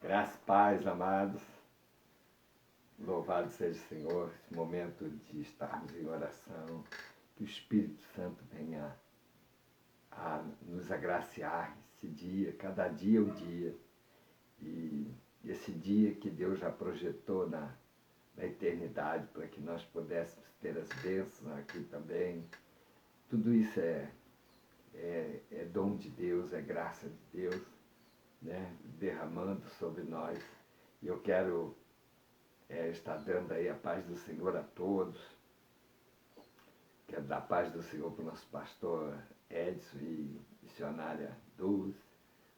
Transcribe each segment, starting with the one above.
Graça e paz, amados. Louvado seja o Senhor, esse momento de estarmos em oração, que o Espírito Santo venha a nos agraciar esse dia, cada dia é um dia. E esse dia que Deus já projetou na eternidade para que nós pudéssemos ter as bênçãos aqui também. Tudo isso é dom de Deus, é graça de Deus, né, derramando sobre nós. E eu quero estar dando aí a paz do Senhor a todos. Quero dar a paz do Senhor para o nosso pastor Edson e missionária Dulce,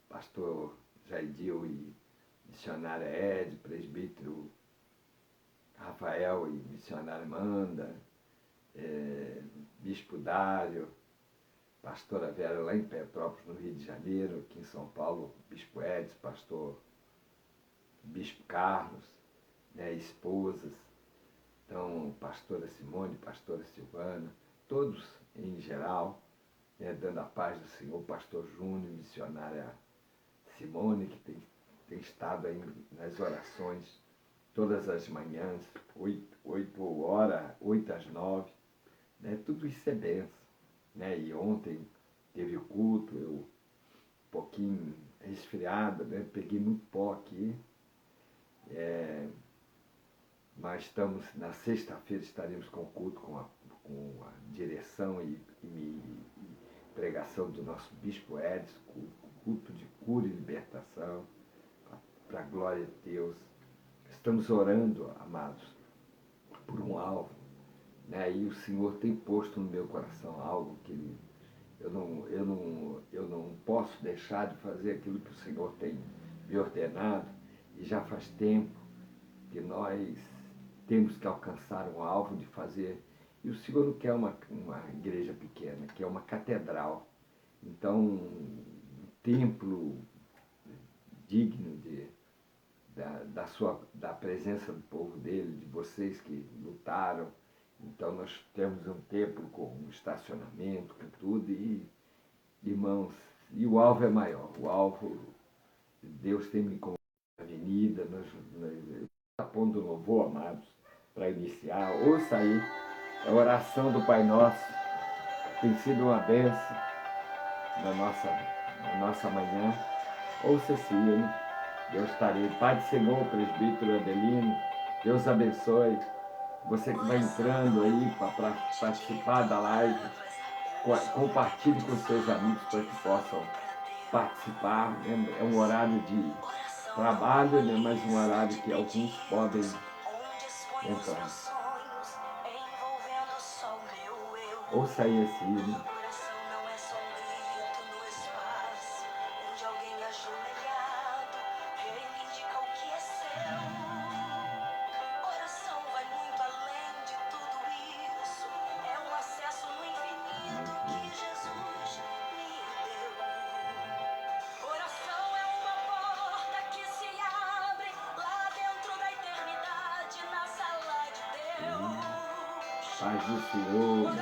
pastor Jaidil e missionária Ed, presbítero Rafael e missionária Amanda, bispo Dário, pastora Vera lá em Petrópolis, no Rio de Janeiro, aqui em São Paulo, bispo Edson, pastor bispo Carlos, né, esposas, então pastora Simone, pastora Silvana, todos em geral, né, dando a paz do Senhor, pastor Júnior, missionária Simone, que tem estado aí nas orações todas as manhãs, 8 às 9, né, tudo isso é bênção, né, e ontem teve o culto, eu um pouquinho resfriado, né, peguei muito pó aqui, mas estamos, na sexta-feira estaremos com o culto com a direção e pregação do nosso bispo Edson, culto de cura e libertação, para a glória de Deus. Estamos orando, amados, por um alvo, né? E o Senhor tem posto no meu coração algo que eu não posso deixar de fazer aquilo que o Senhor tem me ordenado, e já faz tempo que nós temos que alcançar um alvo de fazer. E o Senhor não quer uma igreja pequena, quer uma catedral. Então, um templo digno da presença do povo dele, de vocês que lutaram. Então, nós temos um templo com um estacionamento, com tudo, e, irmãos, e o alvo é maior. O alvo, Deus tem me convidado à avenida, nós pondo louvor, amados, para iniciar. Ouça aí, a oração do Pai Nosso tem sido uma bênção na nossa manhã. Ouça esse hino, Deus está ali. Pai do Senhor, presbítero Adelino, Deus abençoe. Você que vai entrando aí para participar da live, compartilhe com seus amigos para que possam participar. É um horário de trabalho, né, mas um horário que alguns podem entrar. Ouça aí esse hino. Paz do Senhor.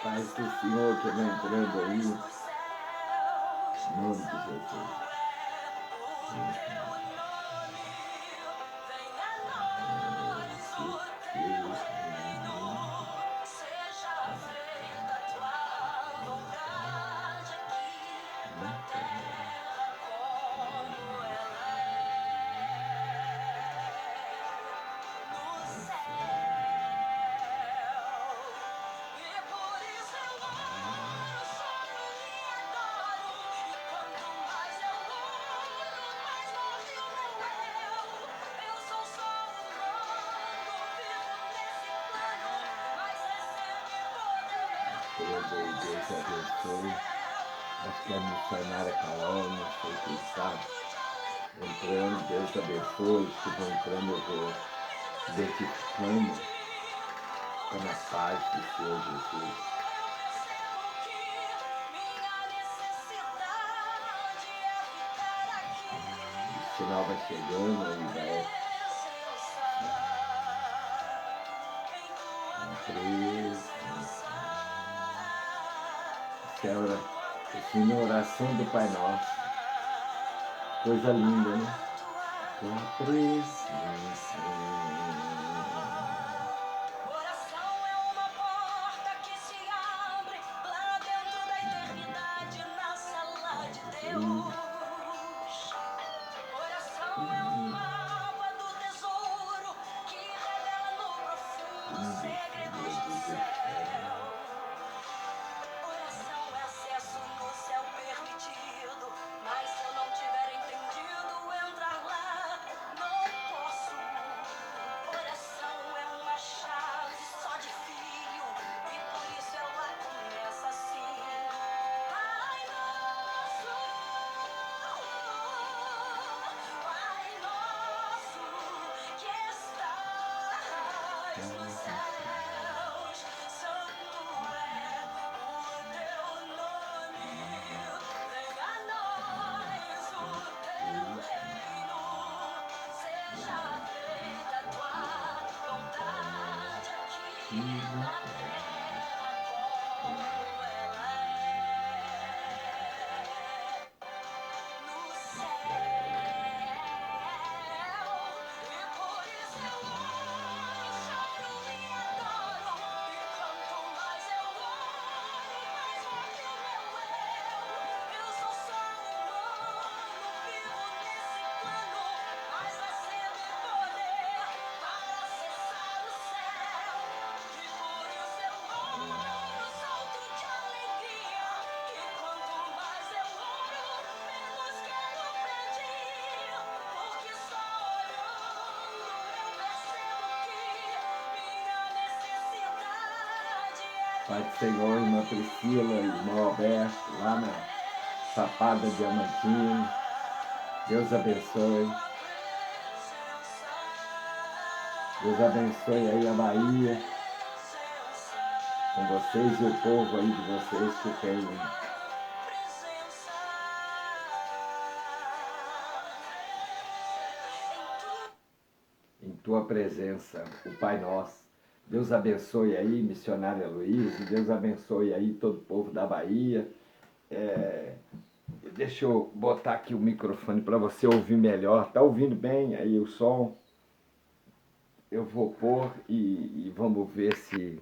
Paz do Senhor que vai entrando aí, em nome de Jesus. Deus abençoe. Acho que a missionária Carol, não sei quem está Deus abençoe, os que vão entrando, eu vou identificando na paz do Senhor Jesus. O sinal vai chegando, aí vai. 3. Essa é a oração do Pai Nosso. Coisa linda, né? Tua presença. Oração é uma porta que se abre lá dentro da eternidade, na sala de Deus. Oração é um mapa do tesouro que revela no profundo segredos do céu. Oração é acesso no céu permitido, mas se eu não tiver entendido entrar lá, não posso. Oração é uma chave só de fio, e por isso ela começa assim. Pai nosso, que estás nos céus, santo é o teu nome. Venha a nós o teu reino, seja feita a tua vontade aqui na terra como ela é no céu. E por isso eu oro, choro e adoro. E quanto mais eu oro, mais forte o meu eu. Eu sou só humano, vivo nesse plano, mas nascendo em poder para acessar o céu. E por isso eu oro, salto de alegria. E quanto mais eu oro, menos quero pedir. Porque só orando eu percebo que minha necessidade é Pai do Senhor, irmã Priscila, irmão Alberto, lá na Chapada Diamantina. Deus abençoe. Deus abençoe aí a Bahia, com vocês e o povo aí de vocês que tem em tua presença, o Pai Nosso. Deus abençoe aí, missionária Luiz, Deus abençoe aí todo o povo da Bahia. Deixa eu botar aqui o microfone para você ouvir melhor. Tá ouvindo bem aí o som? Eu vou pôr e vamos ver se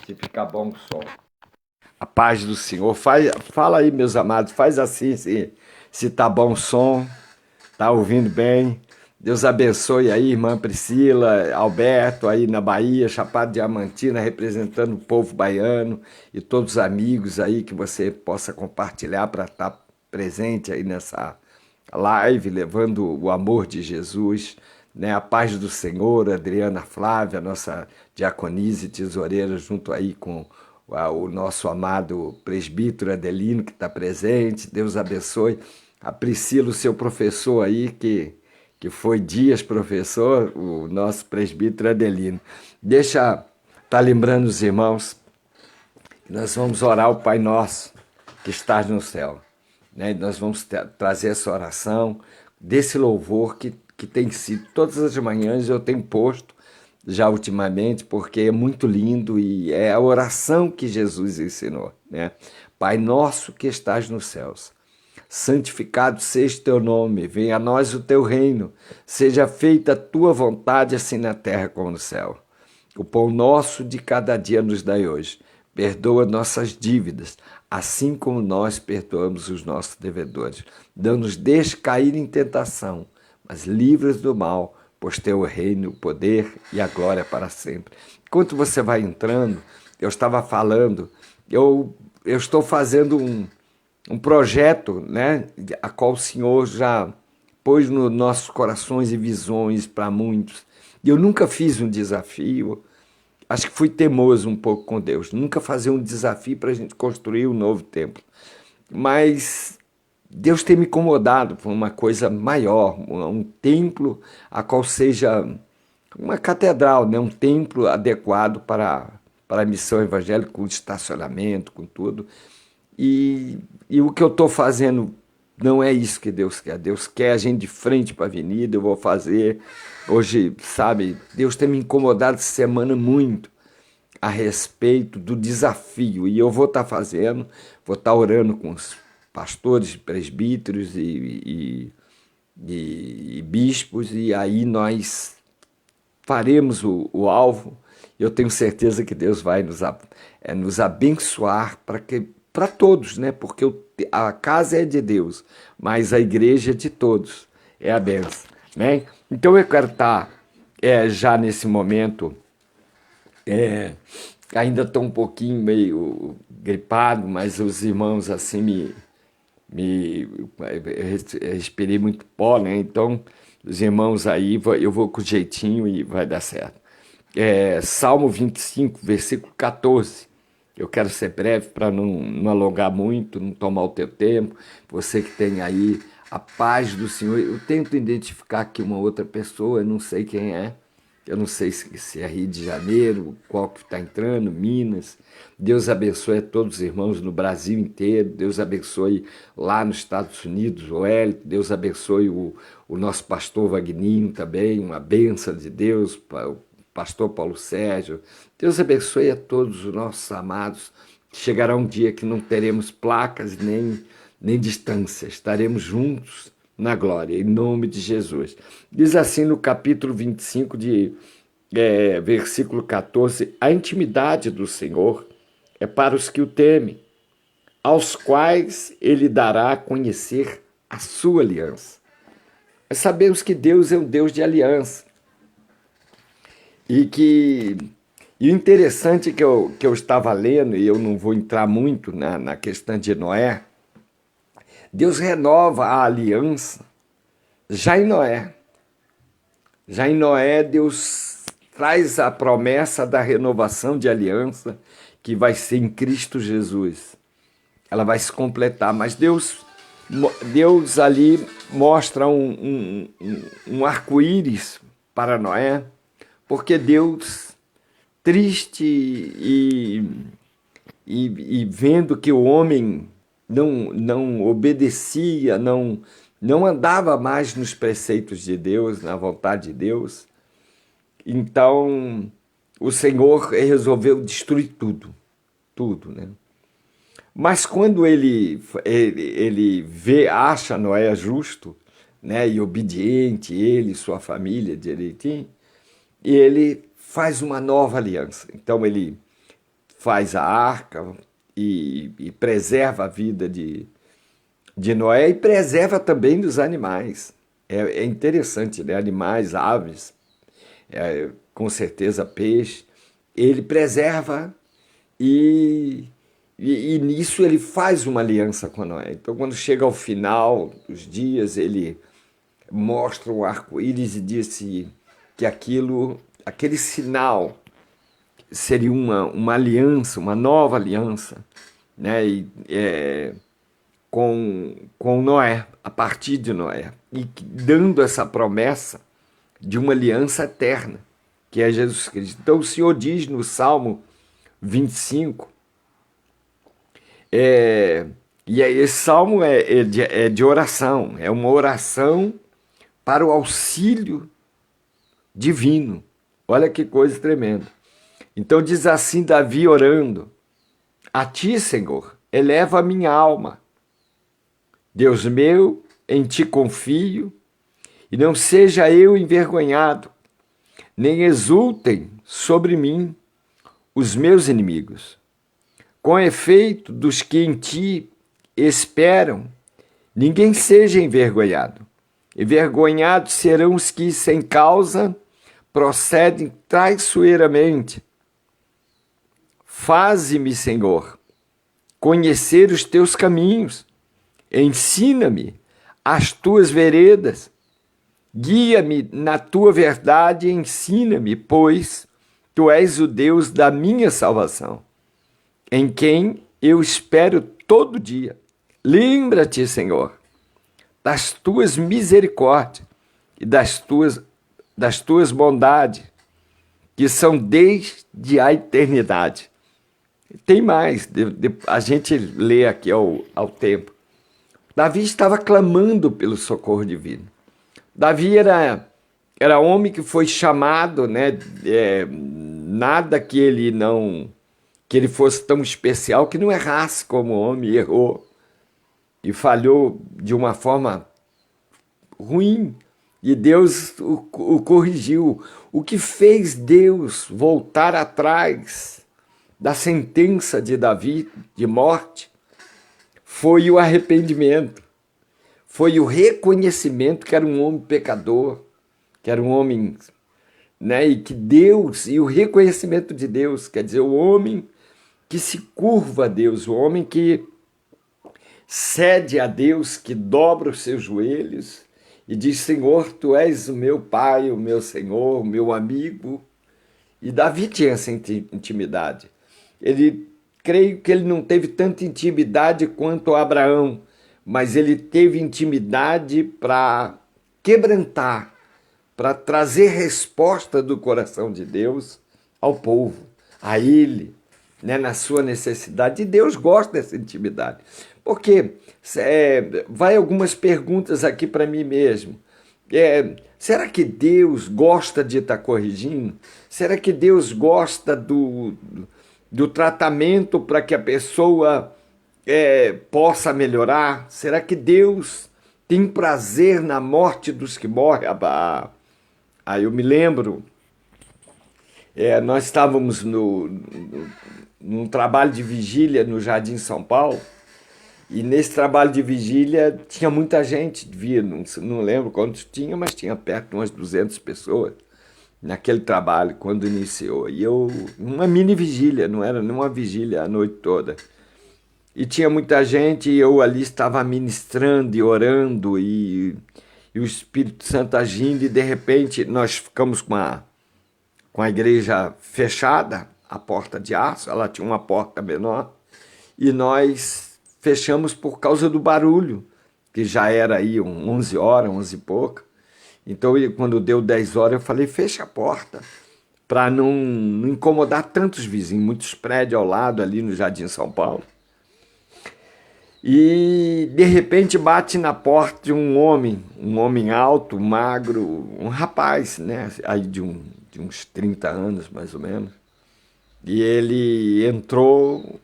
fica bom o som. A paz do Senhor. Fala aí, meus amados, faz assim se tá bom o som, tá ouvindo bem. Deus abençoe aí, irmã Priscila, Alberto, aí na Bahia, Chapada Diamantina, representando o povo baiano e todos os amigos aí que você possa compartilhar para estar presente aí nessa live, levando o amor de Jesus, né? A paz do Senhor, Adriana Flávia, nossa diaconisa e tesoureira, junto aí com o nosso amado presbítero Adelino, que está presente. Deus abençoe. A Priscila, o seu professor aí, que foi Dias professor, o nosso presbítero Adelino. Deixa tá lembrando os irmãos que nós vamos orar o Pai Nosso que estás no céu, né? Nós vamos trazer essa oração desse louvor que tem sido todas as manhãs, eu tenho posto já ultimamente, porque é muito lindo e é a oração que Jesus ensinou, né? Pai Nosso que estás nos céus, santificado seja o teu nome, venha a nós o teu reino, seja feita a tua vontade, assim na terra como no céu. O pão nosso de cada dia nos dai hoje. Perdoa nossas dívidas, assim como nós perdoamos os nossos devedores. Não-nos deixe cair em tentação, mas livra-nos do mal, pois teu reino, o poder e a glória para sempre. Enquanto você vai entrando, eu estava falando, eu estou fazendo um projeto, né, a qual o Senhor já pôs nos nossos corações e visões para muitos. E eu nunca fiz um desafio, acho que fui teimoso um pouco com Deus, nunca fazer um desafio para a gente construir um novo templo. Mas Deus tem me incomodado por uma coisa maior, um templo a qual seja uma catedral, né? Um templo adequado para a missão evangélica, com estacionamento, com tudo. E o que eu estou fazendo não é isso que Deus quer. Deus quer a gente de frente para a avenida, eu vou fazer. Hoje, sabe, Deus tem me incomodado essa semana muito a respeito do desafio. E eu vou estar fazendo, vou estar orando com os pastores, presbíteros e bispos, e aí nós faremos o alvo. Eu tenho certeza que Deus vai nos abençoar para todos, né? Porque a casa é de Deus, mas a igreja é de todos, é a benção, né? Então eu quero estar já nesse momento, ainda estou um pouquinho meio gripado, mas os irmãos assim eu respirei muito pó, né? Então os irmãos aí, eu vou com jeitinho e vai dar certo. Salmo 25, versículo 14. Eu quero ser breve para não alongar muito, não tomar o teu tempo. Você que tem aí a paz do Senhor. Eu tento identificar aqui uma outra pessoa, eu não sei quem é. Eu não sei se é Rio de Janeiro, qual que está entrando, Minas. Deus abençoe a todos os irmãos no Brasil inteiro. Deus abençoe lá nos Estados Unidos, o Hélio. Deus abençoe o nosso pastor Vagninho também, uma bênção de Deus, o pastor Paulo Sérgio. Deus abençoe a todos os nossos amados. Chegará um dia que não teremos placas nem distância, estaremos juntos na glória, em nome de Jesus. Diz assim no capítulo 25, versículo 14, a intimidade do Senhor é para os que o temem, aos quais ele dará a conhecer a sua aliança. Nós sabemos que Deus é um Deus de aliança. E o interessante que eu estava lendo, e eu não vou entrar muito na questão de Noé, Deus renova a aliança já em Noé. Já em Noé, Deus traz a promessa da renovação de aliança que vai ser em Cristo Jesus. Ela vai se completar, mas Deus ali mostra um arco-íris para Noé, porque Deus, triste e vendo que o homem não obedecia, não andava mais nos preceitos de Deus, na vontade de Deus, então o Senhor resolveu destruir tudo, né? Mas quando ele acha Noé justo, né, e obediente, ele e sua família direitinho, e ele faz uma nova aliança. Então ele faz a arca e preserva a vida de Noé e preserva também dos animais. É interessante, né? Animais, aves, com certeza peixe. Ele preserva e nisso ele faz uma aliança com Noé. Então quando chega ao final dos dias, ele mostra um arco-íris e diz que aquele sinal seria uma aliança, uma nova aliança, né? Com Noé, a partir de Noé, e dando essa promessa de uma aliança eterna, que é Jesus Cristo. Então o Senhor diz no Salmo 25, e esse salmo é de oração, é uma oração para o auxílio divino. Olha que coisa tremenda. Então diz assim Davi orando, a ti, Senhor, eleva a minha alma. Deus meu, em ti confio, e não seja eu envergonhado, nem exultem sobre mim os meus inimigos. Com efeito, dos que em ti esperam, ninguém seja envergonhado. Envergonhados serão os que, sem causa, procedem traiçoeiramente. Faze-me, Senhor, conhecer os teus caminhos. Ensina-me as tuas veredas. Guia-me na tua verdade e ensina-me, pois tu és o Deus da minha salvação, em quem eu espero todo dia. Lembra-te, Senhor, das tuas misericórdias e das tuas bondades, que são desde a eternidade. Tem mais, a gente lê aqui ao tempo. Davi estava clamando pelo socorro divino. Davi era homem que foi chamado, né? Nada que ele fosse tão especial, que não errasse como homem, errou e falhou de uma forma ruim, e Deus o corrigiu. O que fez Deus voltar atrás da sentença de Davi de morte foi o arrependimento, foi o reconhecimento que era um homem pecador, que era um homem, né, e que Deus, e o reconhecimento de Deus, quer dizer, o homem que se curva a Deus, o homem que cede a Deus, que dobra os seus joelhos e diz: Senhor, tu és o meu Pai, o meu Senhor, o meu amigo. E Davi tinha essa intimidade. Creio que ele não teve tanta intimidade quanto Abraão, mas ele teve intimidade para quebrantar, para trazer resposta do coração de Deus ao povo, a ele, né, na sua necessidade. E Deus gosta dessa intimidade. Porque vai algumas perguntas aqui para mim mesmo. Será que Deus gosta de estar corrigindo? Será que Deus gosta do tratamento para que a pessoa possa melhorar? Será que Deus tem prazer na morte dos que morrem? Aí eu me lembro, nós estávamos num trabalho de vigília no Jardim São Paulo, e nesse trabalho de vigília tinha muita gente, não lembro quantos tinha, mas tinha perto de umas 200 pessoas naquele trabalho quando iniciou. E uma mini vigília, não era nenhuma vigília a noite toda. E tinha muita gente, e eu ali estava ministrando e orando, e o Espírito Santo agindo, e de repente nós ficamos com a igreja fechada, a porta de aço, ela tinha uma porta menor, e nós fechamos por causa do barulho, que já era aí 11 horas, 11 e pouca. Então, quando deu 10 horas, eu falei: fecha a porta, para não incomodar tantos vizinhos, muitos prédios ao lado ali no Jardim São Paulo. E, de repente, bate na porta um homem alto, magro, um rapaz, né, aí de uns 30 anos, mais ou menos. E ele entrou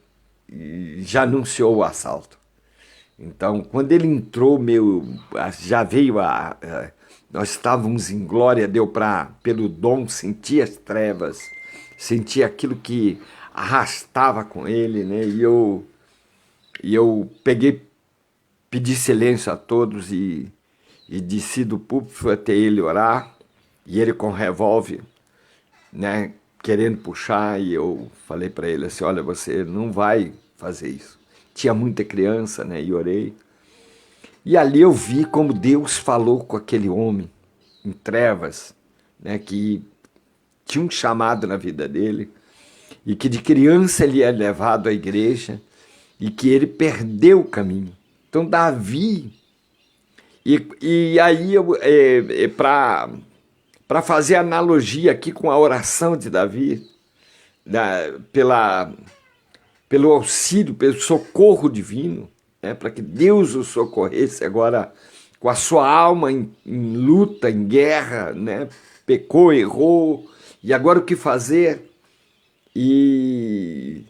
e já anunciou o assalto. Então, quando ele entrou, já veio nós estávamos em glória, deu para, pelo dom, sentir as trevas, sentir aquilo que arrastava com ele, né? E eu pedi silêncio a todos e desci do púlpito até ele orar, e ele com revólver, né, querendo puxar, e eu falei para ele assim: olha, você não vai fazer isso. Tinha muita criança, né, e orei. E ali eu vi como Deus falou com aquele homem em trevas, né, que tinha um chamado na vida dele, e que de criança ele é levado à igreja, e que ele perdeu o caminho. Então Davi, e aí para fazer analogia aqui com a oração de Davi, pelo auxílio, pelo socorro divino, né, para que Deus o socorresse agora com a sua alma em luta, em guerra, né, pecou, errou, e agora o que fazer? E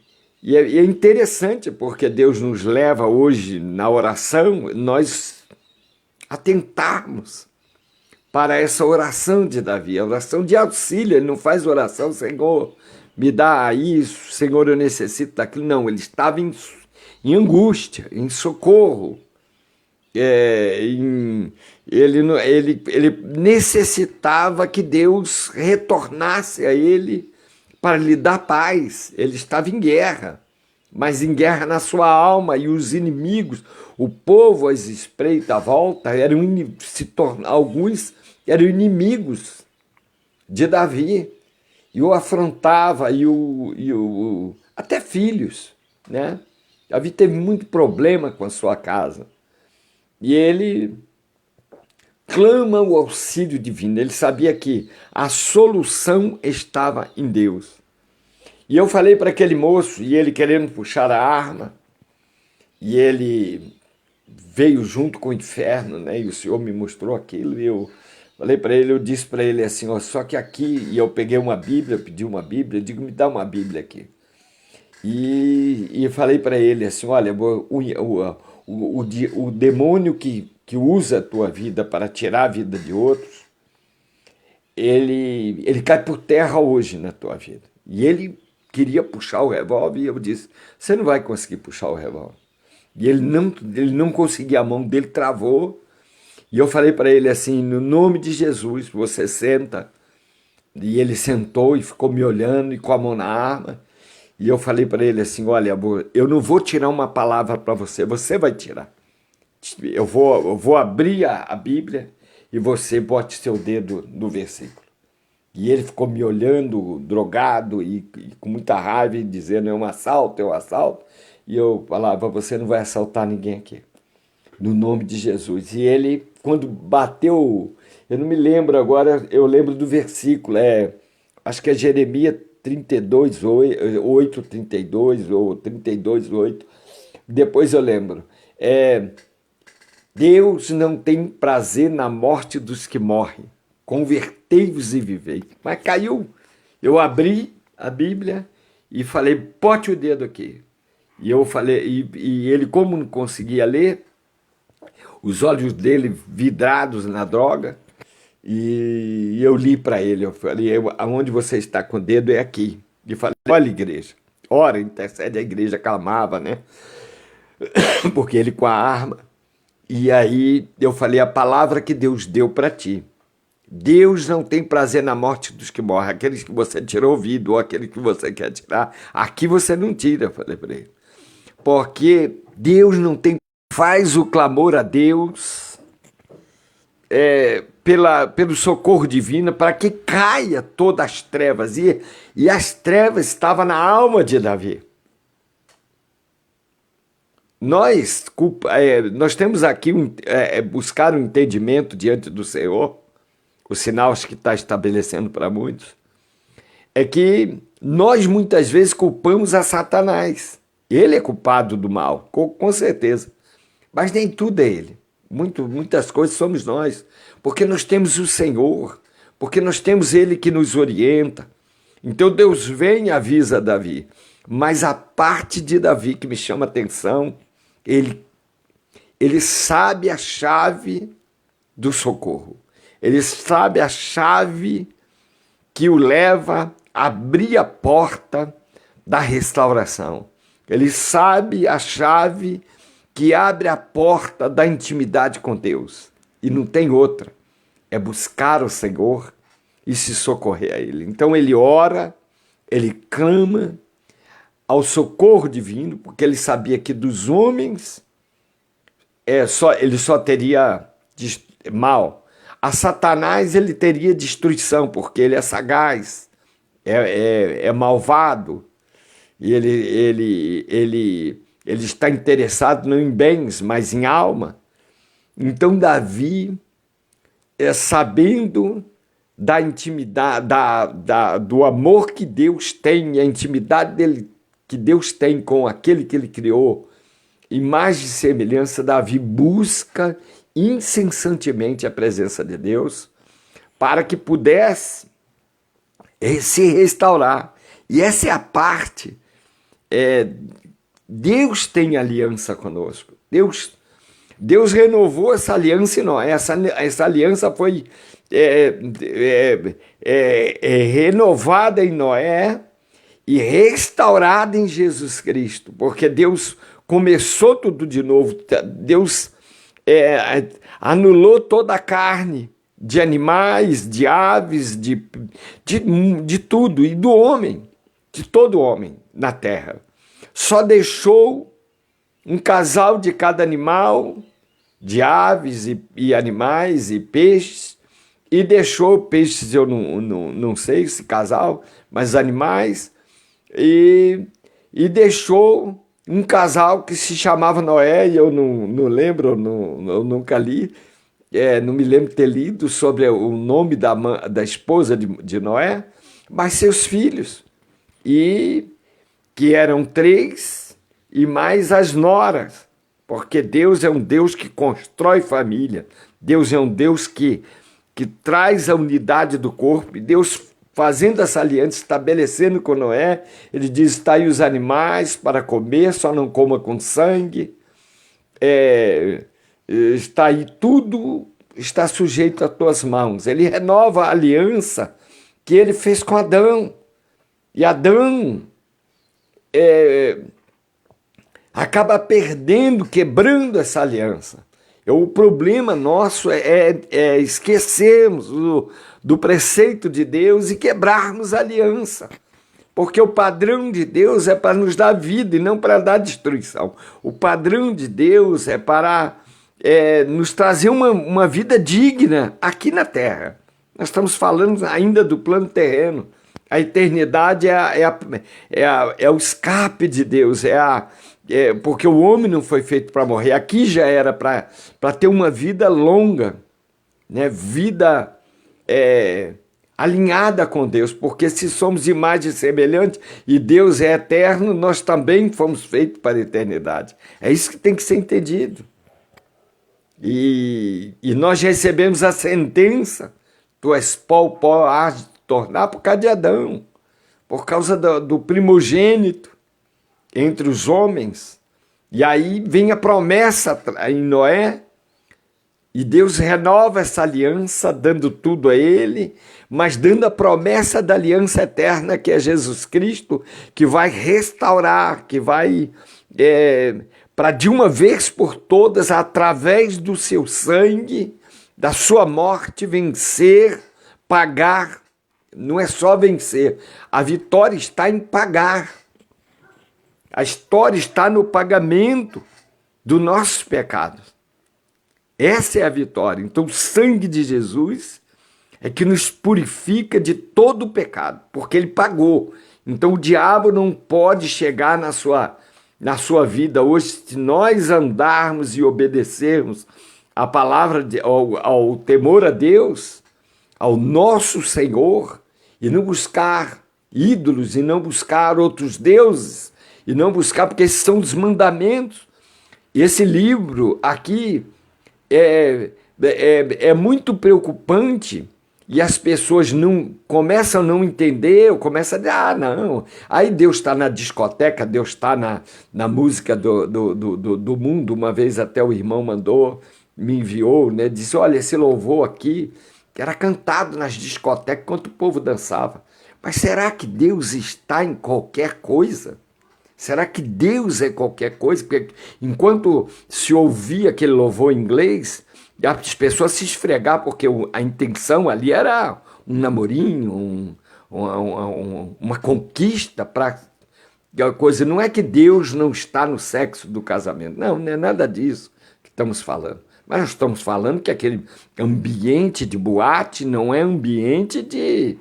é interessante, porque Deus nos leva hoje na oração, nós atentarmos para essa oração de Davi, a oração de auxílio. Ele não faz oração: Senhor, me dá isso, Senhor, eu necessito daquilo. Não, ele estava em angústia, em socorro. Ele necessitava que Deus retornasse a ele para lhe dar paz. Ele estava em guerra, mas em guerra na sua alma, e os inimigos, o povo às espreitas à volta, alguns eram inimigos de Davi, e o afrontava, até filhos, né? Davi teve muito problema com a sua casa, e ele clama o auxílio divino. Ele sabia que a solução estava em Deus. E eu falei para aquele moço, e ele querendo puxar a arma, e ele veio junto com o inferno, né? E o Senhor me mostrou aquilo, e eu falei para ele, eu disse para ele assim, ó, só que aqui, e eu peguei uma Bíblia, pedi uma Bíblia, eu digo, me dá uma Bíblia aqui. E falei para ele assim, olha, o demônio que usa a tua vida para tirar a vida de outros, ele cai por terra hoje na tua vida. E ele queria puxar o revólver e eu disse, você não vai conseguir puxar o revólver. E ele não conseguia, a mão dele travou. E eu falei para ele assim, no nome de Jesus, você senta. E ele sentou e ficou me olhando e com a mão na arma. E eu falei para ele assim, olha, eu não vou tirar uma palavra para você, você vai tirar. Eu vou abrir a Bíblia e você bote seu dedo no versículo. E ele ficou me olhando, drogado e com muita raiva, e dizendo, é um assalto, é um assalto. E eu falava, você não vai assaltar ninguém aqui, no nome de Jesus. E ele, quando bateu, eu não me lembro agora, eu lembro do versículo, acho que é Jeremias 32, 8, 32 ou 32, 8. Depois eu lembro. Deus não tem prazer na morte dos que morrem. Convertei-vos e vivei. Mas caiu. Eu abri a Bíblia e falei, bote o dedo aqui. E eu falei, e ele, como não conseguia ler, os olhos dele vidrados na droga, e eu li para ele, eu falei, aonde você está com o dedo é aqui. E falei, olha, igreja, ora, intercede, a igreja clamava, né? Porque ele com a arma. E aí eu falei, a palavra que Deus deu para ti. Deus não tem prazer na morte dos que morrem, aqueles que você tirou o ouvido, ou aquele que você quer tirar, aqui você não tira, eu falei para ele. Porque Deus não tem, faz o clamor a Deus pelo socorro divino, para que caia todas as trevas. E as trevas estavam na alma de Davi. Nós temos aqui buscar um entendimento diante do Senhor, o sinal que está estabelecendo para muitos, é que nós muitas vezes culpamos a Satanás. Ele é culpado do mal, com certeza. Mas nem tudo é ele. Muitas coisas somos nós. Porque nós temos o Senhor. Porque nós temos Ele que nos orienta. Então Deus vem e avisa Davi. Mas a parte de Davi que me chama a atenção, ele sabe a chave do socorro. Ele sabe a chave que o leva a abrir a porta da restauração. Ele sabe a chave que abre a porta da intimidade com Deus. E não tem outra. É buscar o Senhor e se socorrer a Ele. Então ele ora, ele clama ao socorro divino, porque ele sabia que dos homens ele só teria mal. A Satanás ele teria destruição, porque ele é sagaz, é malvado. E ele está interessado não em bens, mas em alma. Então Davi, sabendo da intimidade, do amor que Deus tem, a intimidade dele, que Deus tem com aquele que ele criou, imagem e semelhança, Davi busca incessantemente a presença de Deus para que pudesse se restaurar. E essa é a parte. Deus tem aliança conosco. Deus renovou essa aliança em nós. Essa aliança foi renovada em Noé e restaurada em Jesus Cristo, porque Deus começou tudo de novo. Deus anulou toda a carne de animais, de aves, de tudo, e do homem, de todo homem na terra. Só deixou um casal de cada animal, de aves e animais e peixes, e deixou peixes, eu não sei esse casal, mas animais, e deixou um casal que se chamava Noé, e eu não lembro, eu nunca li, não me lembro de ter lido sobre o nome da esposa de Noé, mas seus filhos, e que eram 3, e mais as noras, porque Deus é um Deus que constrói família, Deus é um Deus que traz a unidade do corpo, e Deus fazendo essa aliança, estabelecendo com Noé, ele diz, está aí os animais para comer, só não coma com sangue, está aí tudo, está sujeito às tuas mãos. Ele renova a aliança que ele fez com Adão, e Adão acaba perdendo, quebrando essa aliança. O problema nosso é esquecermos do preceito de Deus e quebrarmos a aliança. Porque o padrão de Deus é para nos dar vida e não para dar destruição. O padrão de Deus é para nos trazer uma vida digna aqui na Terra. Nós estamos falando ainda do plano terreno. A eternidade é o escape de Deus, porque o homem não foi feito para morrer. Aqui já era para ter uma vida longa, né? Vida alinhada com Deus, porque se somos imagem semelhante e Deus é eterno, nós também fomos feitos para a eternidade. É isso que tem que ser entendido. E nós recebemos a sentença, tu és pó hás de tornar, por causa de Adão, por causa do primogênito entre os homens. E aí vem a promessa em Noé, e Deus renova essa aliança, dando tudo a ele, mas dando a promessa da aliança eterna, que é Jesus Cristo, que vai restaurar, que vai, para de uma vez por todas, através do seu sangue, da sua morte, vencer, pagar. Não é só vencer, a vitória está em pagar. A história está no pagamento dos nossos pecados. Essa é a vitória. Então, o sangue de Jesus é que nos purifica de todo o pecado, porque ele pagou. Então, o diabo não pode chegar na sua vida hoje, se nós andarmos e obedecermos a palavra, ao temor a Deus, ao nosso Senhor, e não buscar ídolos, e não buscar outros deuses, e não buscar, porque esses são os mandamentos. E esse livro aqui é muito preocupante, e as pessoas começam a não entender, ou começam a dizer, não, aí Deus está na discoteca, Deus está na música do mundo. Uma vez até o irmão me enviou, né, disse, olha, esse louvor aqui, que era cantado nas discotecas enquanto o povo dançava. Mas será que Deus está em qualquer coisa? Será que Deus é qualquer coisa? Porque enquanto se ouvia aquele louvor em inglês, as pessoas se esfregavam, porque a intenção ali era um namorinho, uma conquista para coisa. Não é que Deus não está no sexo do casamento. Não é nada disso que estamos falando. Mas nós estamos falando que aquele ambiente de boate não é ambiente de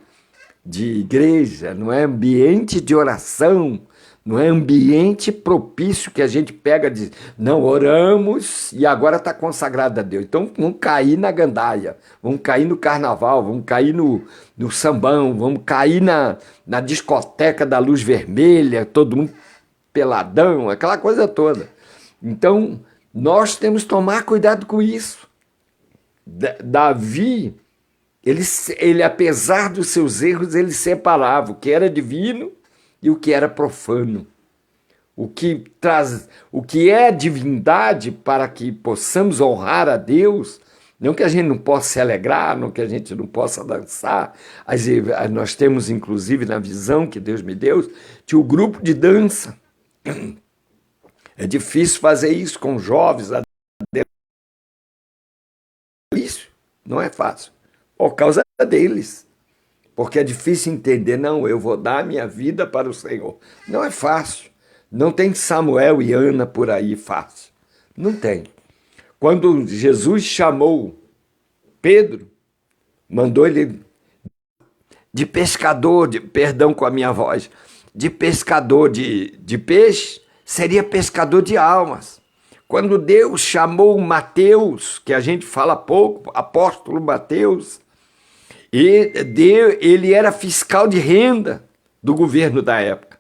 igreja, não é ambiente de oração, não é ambiente propício que a gente pega e diz, não, oramos e agora está consagrado a Deus. Então vamos cair na gandaia, vamos cair no carnaval, vamos cair no sambão, vamos cair na discoteca da luz vermelha, todo mundo peladão, aquela coisa toda. Então, nós temos que tomar cuidado com isso. Davi, ele, apesar dos seus erros, ele separava o que era divino e o que era profano. O que é divindade, para que possamos honrar a Deus, não que a gente não possa se alegrar, não que a gente não possa dançar. Nós temos, inclusive, na visão que Deus me deu, tinha o grupo de dança. É difícil fazer isso com jovens. Isso não é fácil, por causa deles. Porque é difícil entender, não, eu vou dar minha vida para o Senhor. Não é fácil. Não tem Samuel e Ana por aí fácil. Não tem. Quando Jesus chamou Pedro, mandou ele de pescador, perdão com a minha voz, de pescador de peixe, seria pescador de almas. Quando Deus chamou Mateus, que a gente fala pouco, apóstolo Mateus, ele era fiscal de renda do governo da época.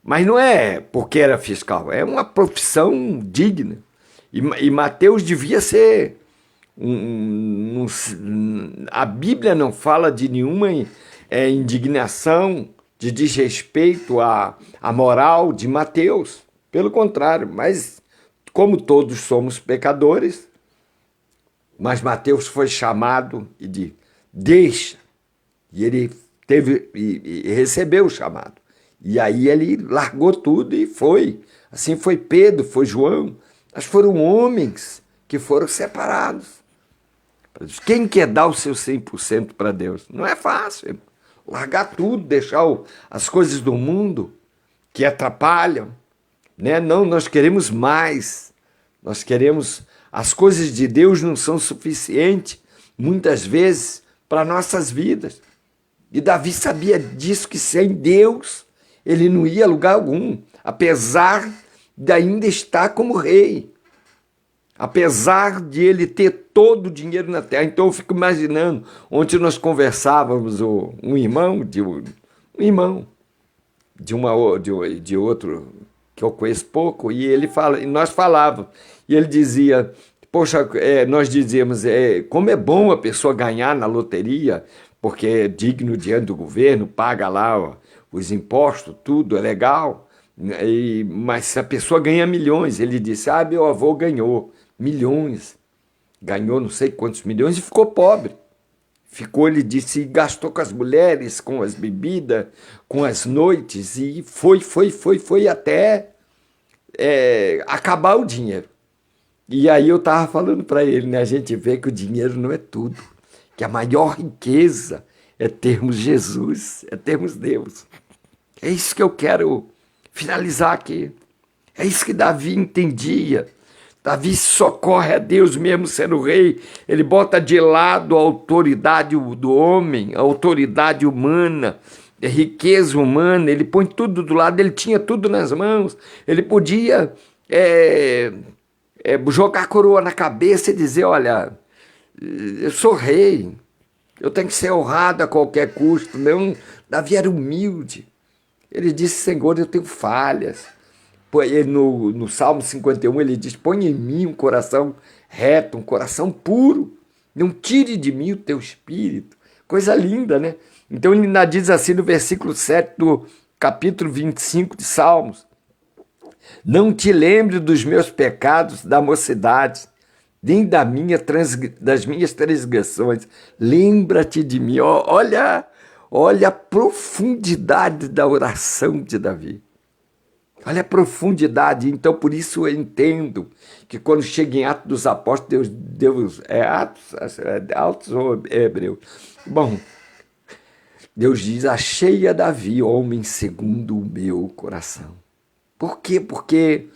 Mas não é porque era fiscal, é uma profissão digna. E Mateus devia ser... a Bíblia não fala de nenhuma indignação, de desrespeito à moral de Mateus. Pelo contrário, mas como todos somos pecadores, mas Mateus foi chamado e disse, deixa. E ele teve e recebeu o chamado. E aí ele largou tudo e foi. Assim foi Pedro, foi João. Mas foram homens que foram separados. Quem quer dar o seu 100% para Deus? Não é fácil. Largar tudo, deixar as coisas do mundo que atrapalham. Né? Não, nós queremos mais. Nós queremos... As coisas de Deus não são suficientes, muitas vezes, para nossas vidas. E Davi sabia disso, que sem Deus ele não ia a lugar algum, apesar de ainda estar como rei. Apesar de ele ter todo o dinheiro na terra. Então eu fico imaginando, ontem nós conversávamos, um irmão de outro que eu conheço pouco, e ele fala, e nós falávamos, e ele dizia, poxa, nós dizíamos, como é bom a pessoa ganhar na loteria, porque é digno diante do governo, paga lá os impostos, tudo, é legal, mas se a pessoa ganha milhões, ele disse, meu avô ganhou milhões, ganhou não sei quantos milhões e ficou pobre. Ficou, ele disse, gastou com as mulheres, com as bebidas, com as noites, e foi até acabar o dinheiro. E aí eu estava falando para ele, né? A gente vê que o dinheiro não é tudo, que a maior riqueza é termos Jesus, é termos Deus. É isso que eu quero finalizar aqui. É isso que Davi entendia. Davi socorre a Deus mesmo sendo rei, ele bota de lado a autoridade do homem, a autoridade humana, a riqueza humana, ele põe tudo do lado, ele tinha tudo nas mãos, ele podia jogar a coroa na cabeça e dizer, olha, eu sou rei, eu tenho que ser honrado a qualquer custo. Não, Davi era humilde, ele disse, Senhor, eu tenho falhas. No Salmo 51 ele diz, põe em mim um coração reto, um coração puro, não tire de mim o teu espírito. Coisa linda, né? Então ele ainda diz assim no versículo 7 do capítulo 25 de Salmos, não te lembre dos meus pecados da mocidade, nem das minhas transgressões, lembra-te de mim. Olha a profundidade da oração de Davi. Olha a profundidade. Então, por isso eu entendo que quando chega em Atos dos Apóstolos, Deus Atos ou Hebreu? Bom, Deus diz, achei a Davi, homem segundo o meu coração. Por quê? Porque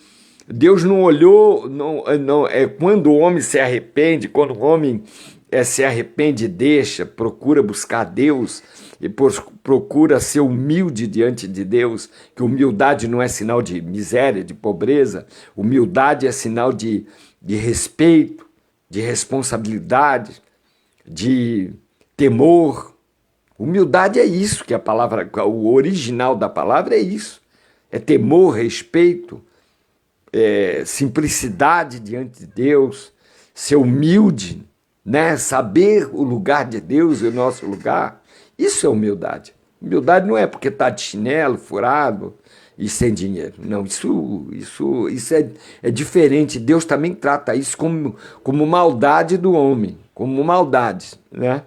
Deus não olhou, quando o homem se arrepende, quando o homem se arrepende, procura buscar Deus e procura ser humilde diante de Deus, que humildade não é sinal de miséria, de pobreza, humildade é sinal de respeito, de responsabilidade, de temor. Humildade é isso que a palavra, o original da palavra é isso, é temor, respeito, simplicidade diante de Deus, ser humilde, né? Saber o lugar de Deus e o nosso lugar. Isso é humildade. Humildade não é porque está de chinelo, furado e sem dinheiro. Não, isso é diferente. Deus também trata isso como maldade do homem, como maldade, né?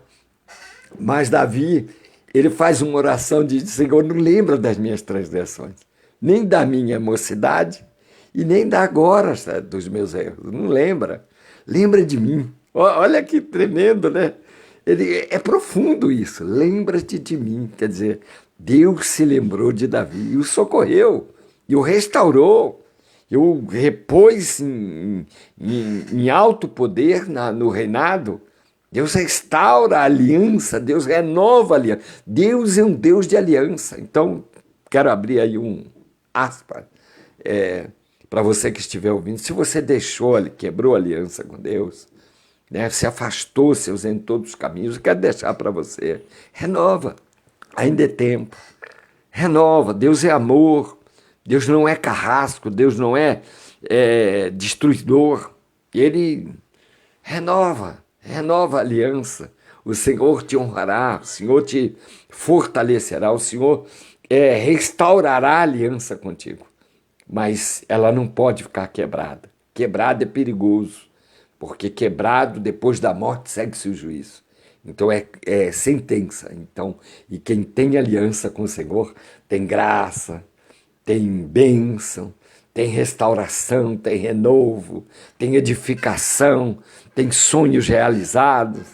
Mas Davi, ele faz uma oração de Senhor, não lembra das minhas transgressões, nem da minha mocidade e nem da agora dos meus erros. Não lembra. Lembra de mim. Olha que tremendo, né? É profundo isso. Lembra-te de mim. Quer dizer, Deus se lembrou de Davi e o socorreu, e o restaurou, e o repôs em alto poder no reinado. Deus restaura a aliança, Deus renova a aliança. Deus é um Deus de aliança. Então, quero abrir aí um aspas. para você que estiver ouvindo, se você deixou, quebrou a aliança com Deus, né, se afastou, se usando todos os caminhos, eu quero deixar para você, renova, ainda é tempo, renova, Deus é amor, Deus não é carrasco, Deus não é destruidor, Ele renova a aliança, o Senhor te honrará, o Senhor te fortalecerá, o Senhor restaurará a aliança contigo, mas ela não pode ficar quebrada, quebrada é perigoso, porque quebrado, depois da morte, segue-se o juízo. Então é sentença. Então, e quem tem aliança com o Senhor tem graça, tem bênção, tem restauração, tem renovo, tem edificação, tem sonhos realizados,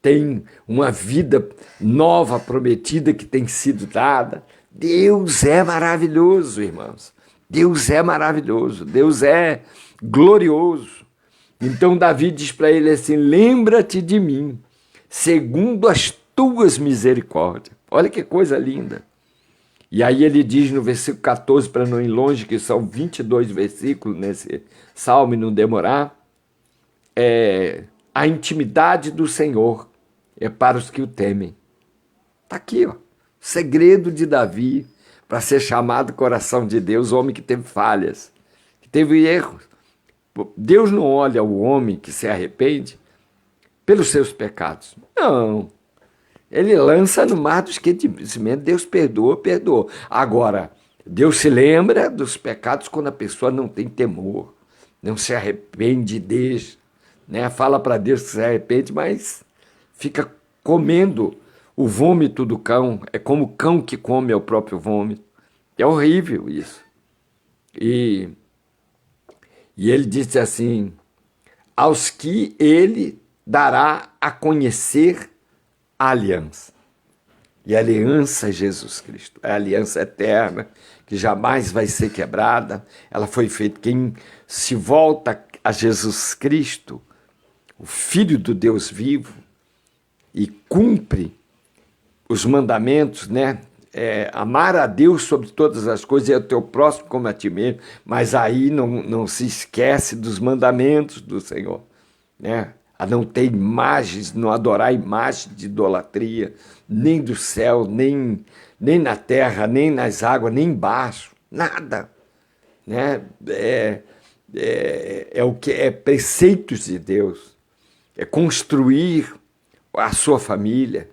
tem uma vida nova prometida que tem sido dada. Deus é maravilhoso, irmãos. Deus é maravilhoso, Deus é glorioso. Então Davi diz para ele assim, lembra-te de mim, segundo as tuas misericórdias. Olha que coisa linda. E aí ele diz no versículo 14, para não ir longe, que são 22 versículos nesse salmo e não demorar, a intimidade do Senhor é para os que o temem. Está aqui, ó, segredo de Davi, para ser chamado coração de Deus, homem que teve falhas, que teve erros. Deus não olha o homem que se arrepende pelos seus pecados. Não. Ele lança no mar do esquecimento. Deus perdoa. Agora, Deus se lembra dos pecados quando a pessoa não tem temor, não se arrepende, deixa, né? Fala para Deus que se arrepende, mas fica comendo o vômito do cão. É como o cão que come o próprio vômito. É horrível isso. E ele disse assim, aos que ele dará a conhecer a aliança. E a aliança é Jesus Cristo, é a aliança eterna, que jamais vai ser quebrada. Ela foi feita, quem se volta a Jesus Cristo, o Filho do Deus vivo, e cumpre os mandamentos, né? Amar a Deus sobre todas as coisas e ao teu próximo como a ti mesmo, mas aí não se esquece dos mandamentos do Senhor, né? A não ter imagens, não adorar imagem de idolatria, nem do céu, nem na terra, nem nas águas, nem embaixo, nada, né? O que é preceitos de Deus, é construir a sua família,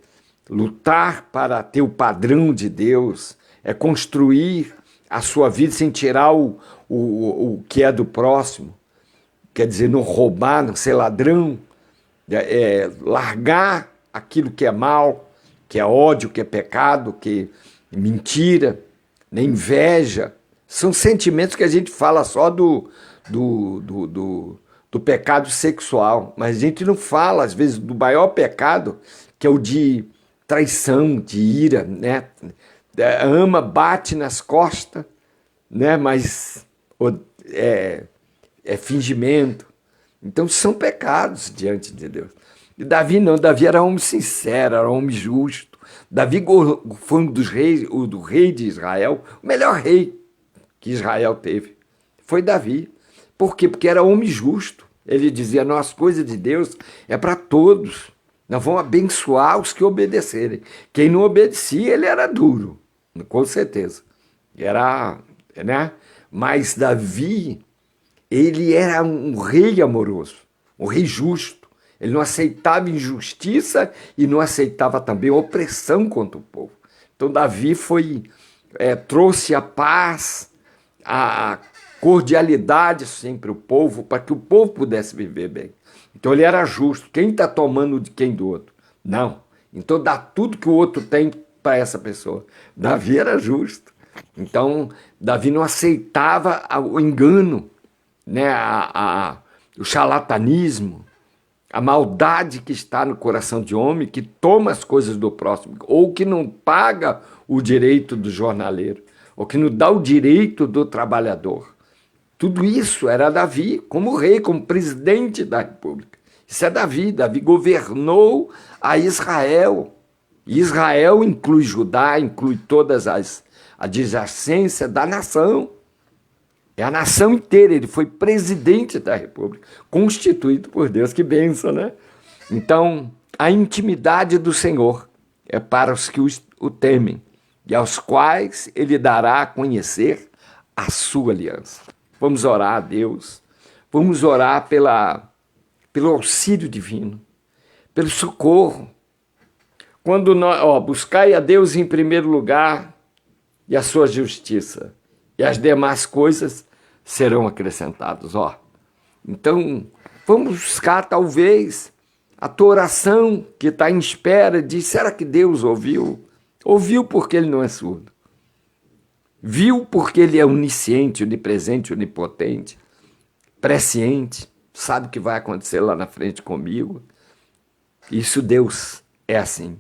lutar para ter o padrão de Deus, é construir a sua vida sem tirar o que é do próximo, quer dizer, não roubar, não ser ladrão, largar aquilo que é mal, que é ódio, que é pecado, que é mentira, né, inveja. São sentimentos que a gente fala só do pecado sexual, mas a gente não fala, às vezes, do maior pecado, que é o de traição, de ira, né? Ama, bate nas costas, né? Mas é fingimento. Então são pecados diante de Deus. E Davi não, Davi era homem sincero, era homem justo. Davi foi um dos reis, do rei de Israel, o melhor rei que Israel teve. Foi Davi. Por quê? Porque era homem justo. Ele dizia, não, as coisas de Deus é para todos. Nós vamos abençoar os que obedecerem. Quem não obedecia, ele era duro, com certeza. Era, né? Mas Davi, ele era um rei amoroso, um rei justo. Ele não aceitava injustiça e não aceitava também opressão contra o povo. Então Davi trouxe a paz, a cordialidade sempre o povo, para que o povo pudesse viver bem. Então ele era justo. Quem está tomando de quem do outro? Não. Então dá tudo que o outro tem para essa pessoa. Davi era justo. Então Davi não aceitava o engano, né? O charlatanismo, a maldade que está no coração de homem, que toma as coisas do próximo, ou que não paga o direito do jornaleiro, ou que não dá o direito do trabalhador. Tudo isso era Davi, como rei, como presidente da República. Isso é Davi. Davi governou a Israel. Israel inclui Judá, inclui todas as adjacências da nação. É a nação inteira, ele foi presidente da República, constituído por Deus, que bênção, né? Então, a intimidade do Senhor é para os que o temem, e aos quais ele dará a conhecer a sua aliança. Vamos orar a Deus, vamos orar pelo auxílio divino, pelo socorro. Quando nós, buscai a Deus em primeiro lugar e a sua justiça, e as demais coisas serão acrescentadas. Então, vamos buscar talvez a tua oração que está em espera de, será que Deus ouviu? Ouviu porque ele não é surdo. Viu porque ele é onisciente, onipresente, onipotente, presciente, sabe o que vai acontecer lá na frente comigo. Isso Deus é assim.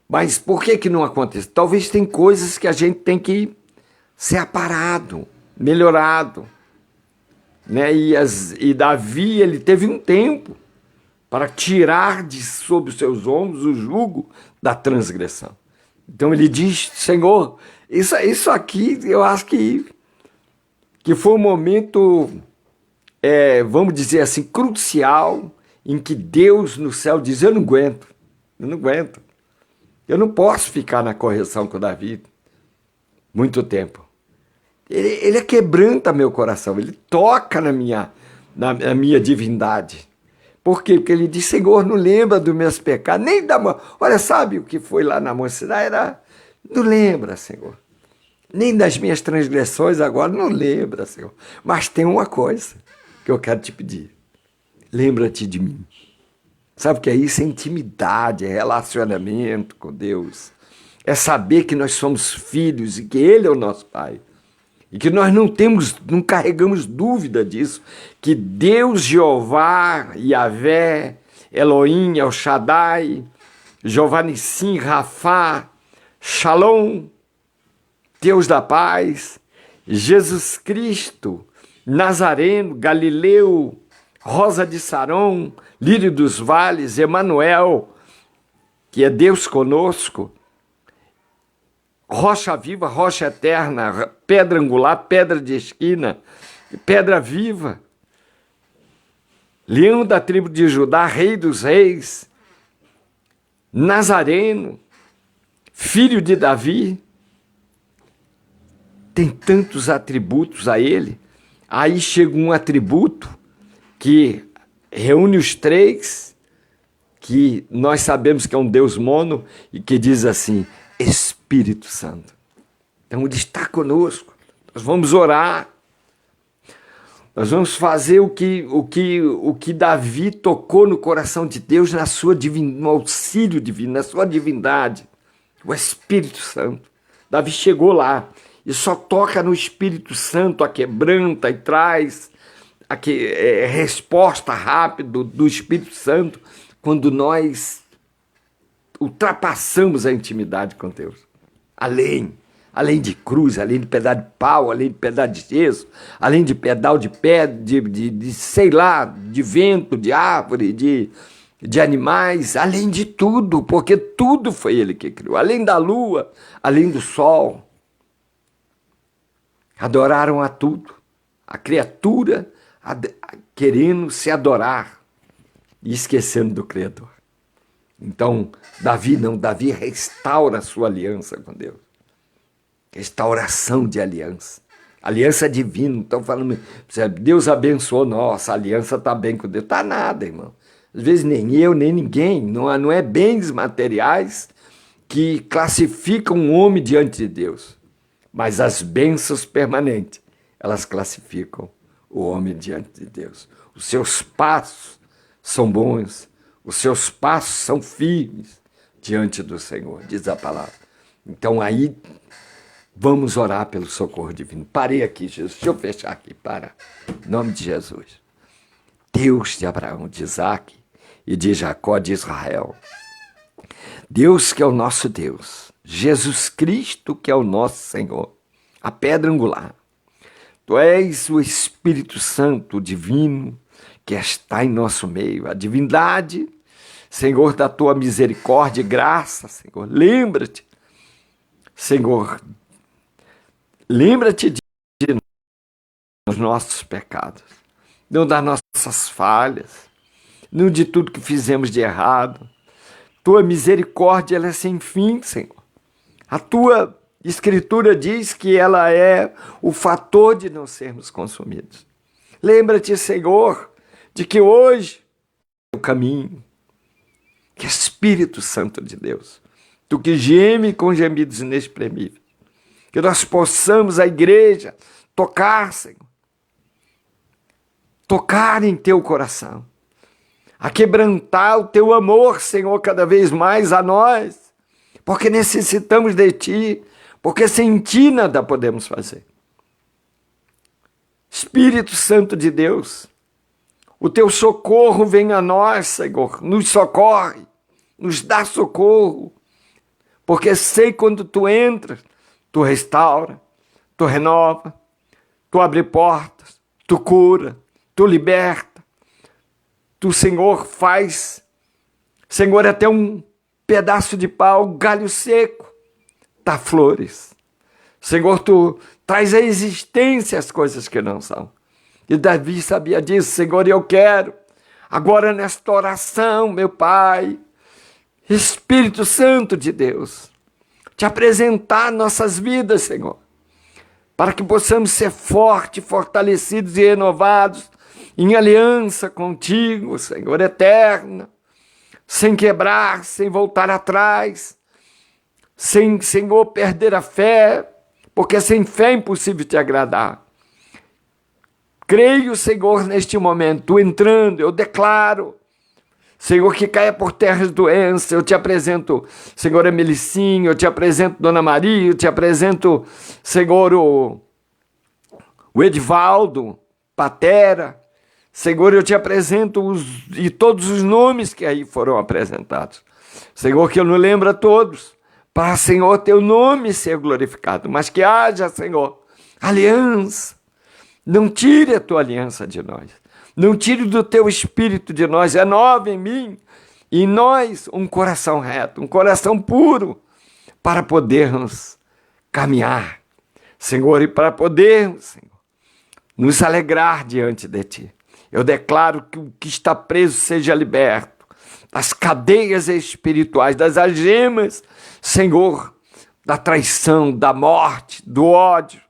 Mas por que não acontece? Talvez tem coisas que a gente tem que ser aparado, melhorado. Né? E Davi, ele teve um tempo para tirar de sob os seus ombros o jugo da transgressão. Então ele diz, Senhor, isso aqui eu acho que foi um momento, vamos dizer assim, crucial, em que Deus no céu diz, eu não aguento. Eu não posso ficar na correção com Davi muito tempo. Ele quebranta meu coração, ele toca na minha divindade. Por quê? Porque ele diz, Senhor, não lembra dos meus pecados, nem da... Olha, sabe o que foi lá na mocidade? Não lembra, Senhor. Nem das minhas transgressões agora, não lembra, Senhor. Mas tem uma coisa que eu quero te pedir. Lembra-te de mim. Sabe o que é isso? É intimidade, é relacionamento com Deus. É saber que nós somos filhos e que Ele é o nosso Pai. E que nós não carregamos dúvida disso, que Deus, Jeová, Yahvé, Elohim, El Shaddai, Jeová Nissim, Rafá, Shalom, Deus da paz, Jesus Cristo, Nazareno, Galileu, Rosa de Saron, Lírio dos Vales, Emanuel, que é Deus conosco, rocha viva, rocha eterna, pedra angular, pedra de esquina, pedra viva, leão da tribo de Judá, rei dos reis, Nazareno, filho de Davi, tem tantos atributos a ele. Aí chega um atributo que reúne os três, que nós sabemos que é um Deus mono, e que diz assim, Espírito Santo. Então ele está conosco, nós vamos orar, nós vamos fazer o que Davi tocou no coração de Deus no auxílio divino, na sua divindade, o Espírito Santo. Davi chegou lá e só toca no Espírito Santo, a quebranta e traz resposta rápida do Espírito Santo quando nós ultrapassamos a intimidade com Deus. Além de cruz, além de pedaço de pau, além de pedaço de gesso, além de pedal de pé, sei lá, de vento, de árvore, de animais, além de tudo, porque tudo foi Ele que criou, além da lua, além do sol. Adoraram a tudo, a criatura querendo se adorar e esquecendo do Criador. Então, Davi restaura a sua aliança com Deus. Restauração de aliança. Aliança divina. Então, falando, Deus abençoou, nossa, a aliança está bem com Deus. Está nada, irmão. Às vezes nem eu, nem ninguém. Não é bens materiais que classificam um homem diante de Deus. Mas as bênçãos permanentes, elas classificam o homem diante de Deus. Os seus passos são bons, os seus passos são firmes diante do Senhor, diz a palavra. Então aí, vamos orar pelo socorro divino. Parei aqui, Jesus. Deixa eu fechar aqui, em nome de Jesus. Deus de Abraão, de Isaac e de Jacó, de Israel. Deus que é o nosso Deus. Jesus Cristo que é o nosso Senhor. A pedra angular. Tu és o Espírito Santo divino que está em nosso meio. A divindade, Senhor, da tua misericórdia e graça, Senhor. Lembra-te, Senhor, lembra-te de dos nossos pecados, não das nossas falhas, não de tudo que fizemos de errado. Tua misericórdia, ela é sem fim, Senhor. A tua Escritura diz que ela é o fator de não sermos consumidos. Lembra-te, Senhor, de que hoje é o caminho, que é Espírito Santo de Deus, tu que geme com gemidos inexprimíveis, que nós possamos, a igreja, tocar, Senhor, tocar em teu coração, a quebrantar o teu amor, Senhor, cada vez mais a nós, porque necessitamos de ti, porque sem ti nada podemos fazer. Espírito Santo de Deus, o teu socorro vem a nós, Senhor, nos socorre, nos dá socorro, porque sei quando tu entras, tu restaura, tu renova, tu abre portas, tu cura, tu liberta, tu, Senhor, faz, Senhor, até um pedaço de pau, um galho seco, dá flores. Senhor, tu traz à existência as coisas que não são. E Davi sabia disso, Senhor, e eu quero, agora nesta oração, meu Pai, Espírito Santo de Deus, te apresentar nossas vidas, Senhor, para que possamos ser fortes, fortalecidos e renovados em aliança contigo, Senhor, eterna, sem quebrar, sem voltar atrás, sem, Senhor, perder a fé, porque sem fé é impossível te agradar. Creio, Senhor, neste momento, entrando, eu declaro, Senhor, que caia por terra as doenças, eu te apresento, Senhor, a Melicinha, eu te apresento Dona Maria, eu te apresento, Senhor, o Edivaldo, Patera, Senhor, eu te apresento e todos os nomes que aí foram apresentados. Senhor, que eu não lembro a todos, para, Senhor, teu nome ser glorificado, mas que haja, Senhor, aliança. Não tire a tua aliança de nós, não tire do teu espírito de nós, renova em mim e em nós um coração reto, um coração puro, para podermos caminhar, Senhor, e para podermos, Senhor, nos alegrar diante de ti. Eu declaro que o que está preso seja liberto, das cadeias espirituais, das algemas, Senhor, da traição, da morte, do ódio.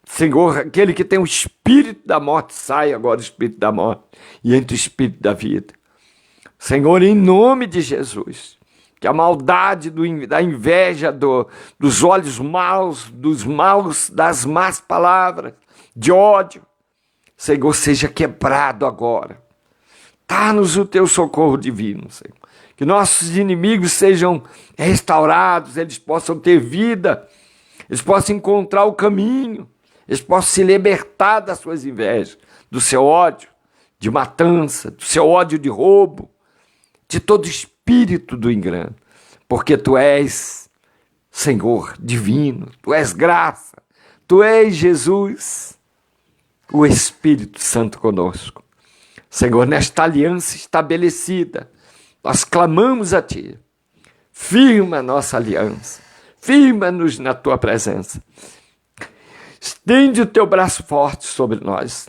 Senhor, aquele que tem o espírito da morte, sai agora o espírito da morte e entre o espírito da vida. Senhor, em nome de Jesus, que a maldade da inveja, dos olhos maus, das más palavras, de ódio, Senhor, seja quebrado agora. Dá-nos o teu socorro divino, Senhor. Que nossos inimigos sejam restaurados, eles possam ter vida, eles possam encontrar o caminho, eles possam se libertar das suas invejas, do seu ódio de matança, do seu ódio de roubo, de todo espírito do engano, porque tu és, Senhor, divino, tu és graça, tu és Jesus, o Espírito Santo conosco. Senhor, nesta aliança estabelecida, nós clamamos a ti, firma a nossa aliança, firma-nos na tua presença. Estende o teu braço forte sobre nós.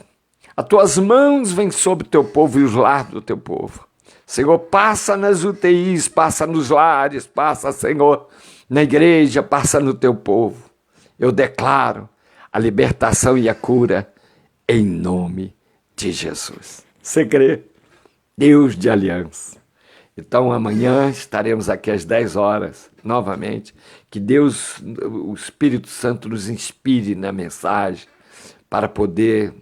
As tuas mãos vêm sobre o teu povo e os lares do teu povo. Senhor, passa nas UTIs, passa nos lares, passa, Senhor, na igreja, passa no teu povo. Eu declaro a libertação e a cura em nome de Jesus. Você crê? Deus de aliança. Então amanhã estaremos aqui às 10 horas, novamente. Que Deus, o Espírito Santo, nos inspire na mensagem para poder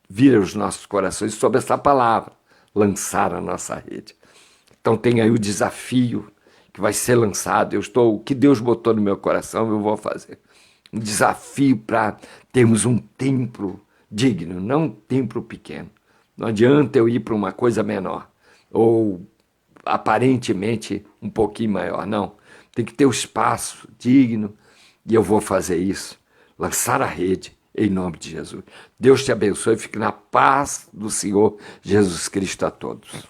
vir aos nossos corações sobre essa palavra, lançar a nossa rede. Então tem aí o desafio que vai ser lançado. O que Deus botou no meu coração, eu vou fazer. Um desafio para termos um templo digno, não um templo pequeno. Não adianta eu ir para uma coisa menor, ou aparentemente um pouquinho maior, não. Tem que ter o espaço digno, e eu vou fazer isso, lançar a rede, em nome de Jesus. Deus te abençoe e fique na paz do Senhor Jesus Cristo a todos.